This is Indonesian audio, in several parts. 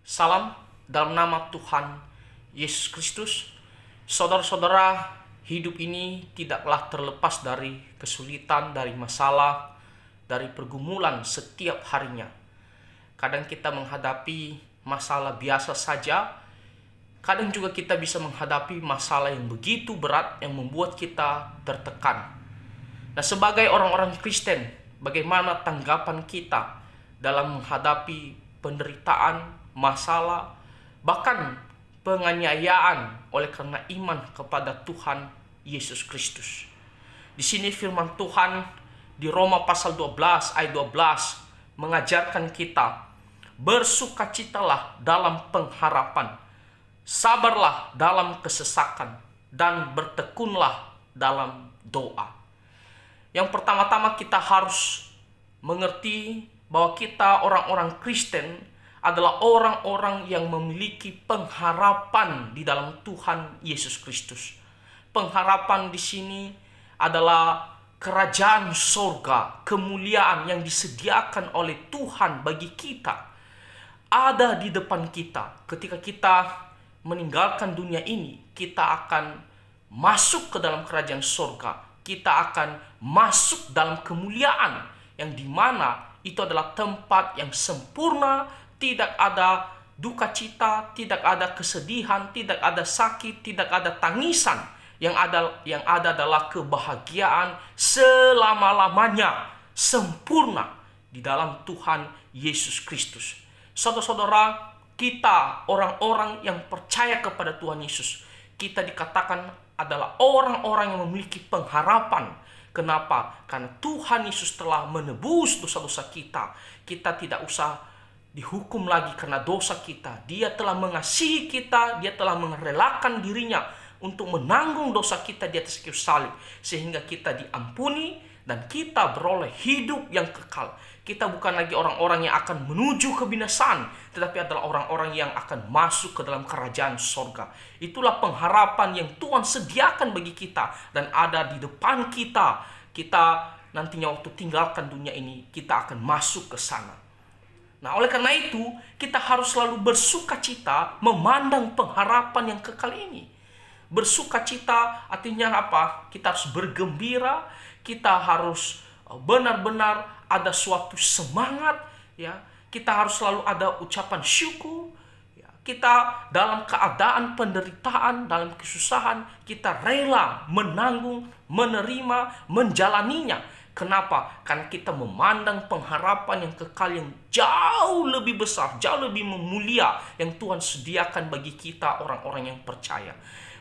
Salam dalam nama Tuhan Yesus Kristus. Saudara-saudara, hidup ini tidaklah terlepas dari kesulitan, dari masalah, dari pergumulan setiap harinya. Kadang kita menghadapi masalah biasa saja, kadang juga kita bisa menghadapi masalah yang begitu berat yang membuat kita tertekan. Nah, sebagai orang-orang Kristen, bagaimana tanggapan kita dalam menghadapi penderitaan, masalah, bahkan penganiayaan oleh karena iman kepada Tuhan Yesus Kristus? Di sini firman Tuhan di Roma pasal 12 ayat 12 mengajarkan kita, bersukacitalah dalam pengharapan, sabarlah dalam kesesakan, dan bertekunlah dalam doa. Yang pertama-tama kita harus mengerti bahwa kita orang-orang Kristen adalah orang-orang yang memiliki pengharapan di dalam Tuhan Yesus Kristus. Pengharapan di sini adalah kerajaan sorga, kemuliaan yang disediakan oleh Tuhan bagi kita. Ada di depan kita. Ketika kita meninggalkan dunia ini, kita akan masuk ke dalam kerajaan sorga. Kita akan masuk dalam kemuliaan yang dimana itu adalah tempat yang sempurna. Tidak ada duka cita, tidak ada kesedihan, tidak ada sakit, tidak ada tangisan. Yang ada adalah kebahagiaan selama-lamanya, sempurna di dalam Tuhan Yesus Kristus. Saudara-saudara, kita orang-orang yang percaya kepada Tuhan Yesus, kita dikatakan adalah orang-orang yang memiliki pengharapan. Kenapa? Karena Tuhan Yesus telah menebus dosa-dosa kita. Kita tidak usah dihukum lagi karena dosa kita. Dia telah mengasihi kita, dia telah merelakan dirinya untuk menanggung dosa kita di atas kayu salib, sehingga kita diampuni dan kita beroleh hidup yang kekal. Kita bukan lagi orang-orang yang akan menuju kebinasaan, tetapi adalah orang-orang yang akan masuk ke dalam kerajaan sorga. Itulah pengharapan yang Tuhan sediakan bagi kita dan ada di depan kita. Kita nantinya waktu tinggalkan dunia ini, kita akan masuk ke sana. Nah, oleh karena itu, kita harus selalu bersukacita memandang pengharapan yang kekal ini. Bersukacita artinya apa? Kita harus bergembira, kita harus benar-benar ada suatu semangat, ya. Kita harus selalu ada ucapan syukur, ya. Kita dalam keadaan penderitaan, dalam kesusahan, kita rela menanggung, menerima, menjalaninya. Kenapa? Karena kita memandang pengharapan yang kekal yang jauh lebih besar, jauh lebih memulia yang Tuhan sediakan bagi kita orang-orang yang percaya.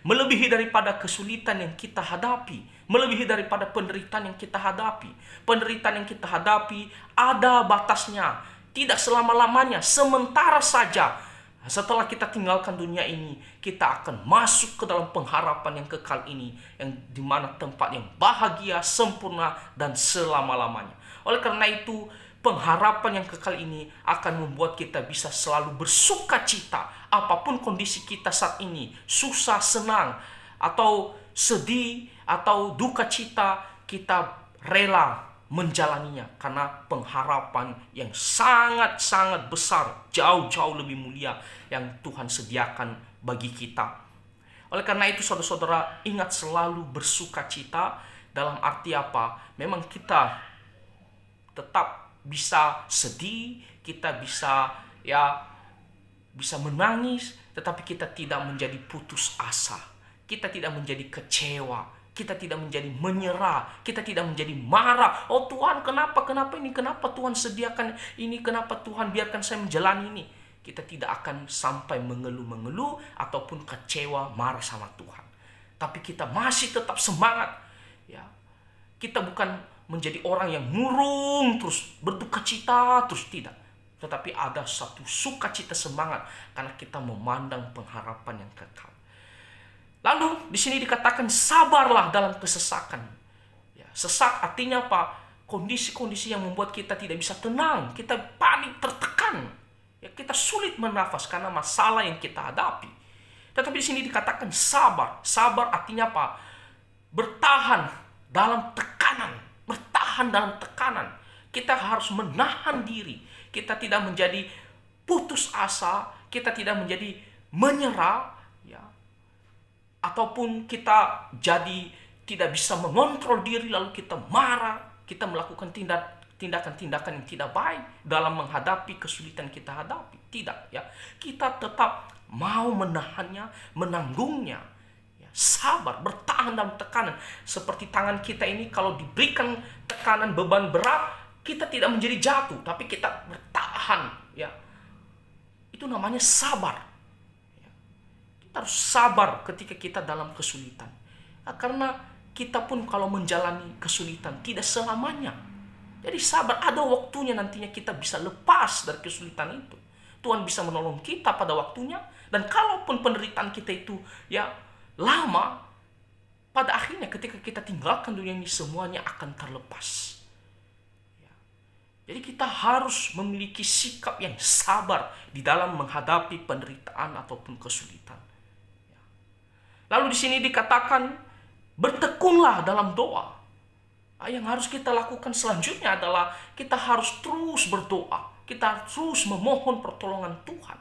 Melebihi daripada kesulitan yang kita hadapi, melebihi daripada penderitaan yang kita hadapi. Penderitaan yang kita hadapi ada batasnya, tidak selama-lamanya, sementara saja. Setelah kita tinggalkan dunia ini, kita akan masuk ke dalam pengharapan yang kekal ini, yang dimana tempat yang bahagia, sempurna, dan selama-lamanya. Oleh karena itu, pengharapan yang kekal ini akan membuat kita bisa selalu bersuka cita. Apapun kondisi kita saat ini, susah, senang, atau sedih, atau duka cita, kita rela menjalaninya karena pengharapan yang sangat-sangat besar, jauh-jauh lebih mulia yang Tuhan sediakan bagi kita. Oleh karena itu, saudara-saudara, ingat selalu bersukacita. Dalam arti apa? Memang kita tetap bisa sedih, kita bisa bisa menangis, tetapi kita tidak menjadi putus asa. Kita tidak menjadi kecewa. Kita tidak menjadi menyerah, kita tidak menjadi marah. Oh Tuhan, kenapa ini? Kenapa Tuhan sediakan ini? Kenapa Tuhan biarkan saya menjalani ini? Kita tidak akan sampai mengeluh-mengeluh ataupun kecewa, marah sama Tuhan. Tapi kita masih tetap semangat. Ya, kita bukan menjadi orang yang murung terus, berduka cita terus, tidak. Tetapi ada satu sukacita semangat karena kita memandang pengharapan yang kekal. Lalu di sini dikatakan sabarlah dalam kesesakan. Ya, sesak artinya apa? Kondisi-kondisi yang membuat kita tidak bisa tenang, kita panik, tertekan. Ya, kita sulit bernafas karena masalah yang kita hadapi. Tetapi di sini dikatakan sabar. Sabar artinya apa? Bertahan dalam tekanan, bertahan dalam tekanan. Kita harus menahan diri. Kita tidak menjadi putus asa, kita tidak menjadi menyerah, ya, ataupun kita jadi tidak bisa mengontrol diri lalu kita marah, kita melakukan tindakan-tindakan yang tidak baik dalam menghadapi kesulitan kita hadapi. Tidak, ya. Kita tetap mau menahannya, menanggungnya, ya, sabar, bertahan dalam tekanan. Seperti tangan kita ini kalau diberikan tekanan beban berat, kita tidak menjadi jatuh, tapi kita bertahan, ya. Itu namanya sabar. Ya. Kita harus sabar ketika kita dalam kesulitan. Nah, karena kita pun kalau menjalani kesulitan tidak selamanya. Jadi sabar, ada waktunya nantinya kita bisa lepas dari kesulitan itu. Tuhan bisa menolong kita pada waktunya. Dan kalaupun penderitaan kita itu ya lama, pada akhirnya ketika kita tinggalkan dunia ini semuanya akan terlepas. Ya. Jadi kita harus memiliki sikap yang sabar di dalam menghadapi penderitaan ataupun kesulitan. Ya. Lalu di sini dikatakan bertekunlah dalam doa. Yang harus kita lakukan selanjutnya adalah kita harus terus berdoa. Kita terus memohon pertolongan Tuhan.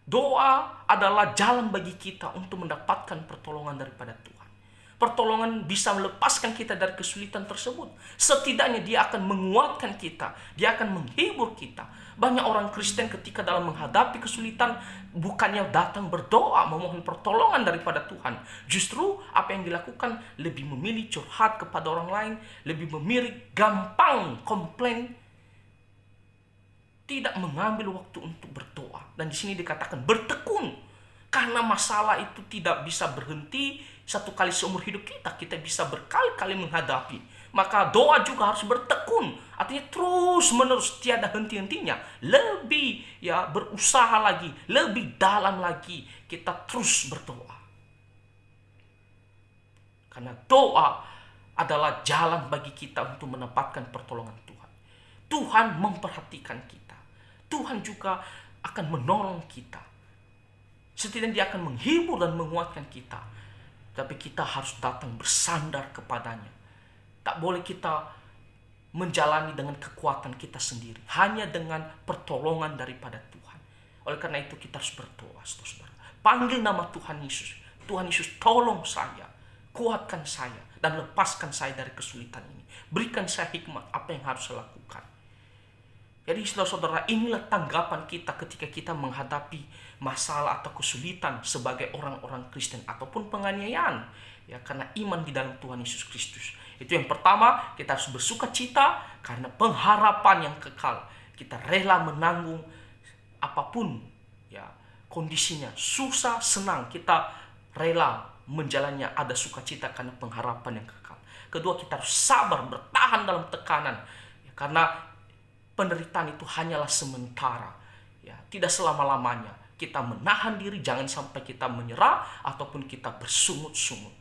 Doa adalah jalan bagi kita untuk mendapatkan pertolongan daripada Tuhan. Pertolongan bisa melepaskan kita dari kesulitan tersebut. Setidaknya dia akan menguatkan kita. Dia akan menghibur kita. Banyak orang Kristen ketika dalam menghadapi kesulitan bukannya datang berdoa memohon pertolongan daripada Tuhan. Justru apa yang dilakukan lebih memilih curhat kepada orang lain, lebih memilih gampang komplain, tidak mengambil waktu untuk berdoa. Dan di sini dikatakan bertekun, karena masalah itu tidak bisa berhenti satu kali seumur hidup kita. Kita bisa berkali-kali menghadapi. Maka doa juga harus bertekun. Artinya terus menerus, tiada henti-hentinya. Lebih ya berusaha lagi, lebih dalam lagi kita terus berdoa. Karena doa adalah jalan bagi kita untuk mendapatkan pertolongan Tuhan. Tuhan memperhatikan kita. Tuhan juga akan menolong kita. Setidaknya dia akan menghibur dan menguatkan kita. Tapi kita harus datang bersandar kepadanya. Tak boleh kita menjalani dengan kekuatan kita sendiri. Hanya dengan pertolongan daripada Tuhan. Oleh karena itu kita harus berdoa, saudara. Panggil nama Tuhan Yesus. Tuhan Yesus, tolong saya. Kuatkan saya. Dan lepaskan saya dari kesulitan ini. Berikan saya hikmat apa yang harus saya lakukan. Jadi saudara-saudara, inilah tanggapan kita ketika kita menghadapi masalah atau kesulitan sebagai orang-orang Kristen ataupun penganiayaan. Ya, karena iman di dalam Tuhan Yesus Kristus. Itu yang pertama, kita harus bersuka cita karena pengharapan yang kekal. Kita rela menanggung apapun ya kondisinya, susah, senang, kita rela menjalannya, ada sukacita karena pengharapan yang kekal. Kedua, kita harus sabar, bertahan dalam tekanan. Ya, karena penderitaan itu hanyalah sementara. Ya, tidak selama-lamanya. Kita menahan diri, jangan sampai kita menyerah ataupun kita bersungut-sungut.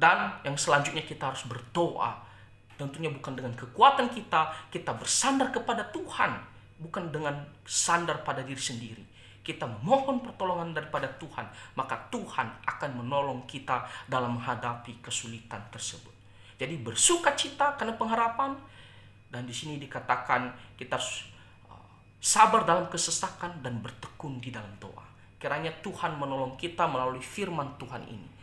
Dan yang selanjutnya kita harus berdoa. Tentunya bukan dengan kekuatan kita, kita bersandar kepada Tuhan. Bukan dengan sandar pada diri sendiri. Kita memohon pertolongan daripada Tuhan. Maka Tuhan akan menolong kita dalam menghadapi kesulitan tersebut. Jadi bersuka cita karena pengharapan. Dan di sini dikatakan kita harus sabar dalam kesesakan dan bertekun di dalam doa. Kiranya Tuhan menolong kita melalui firman Tuhan ini.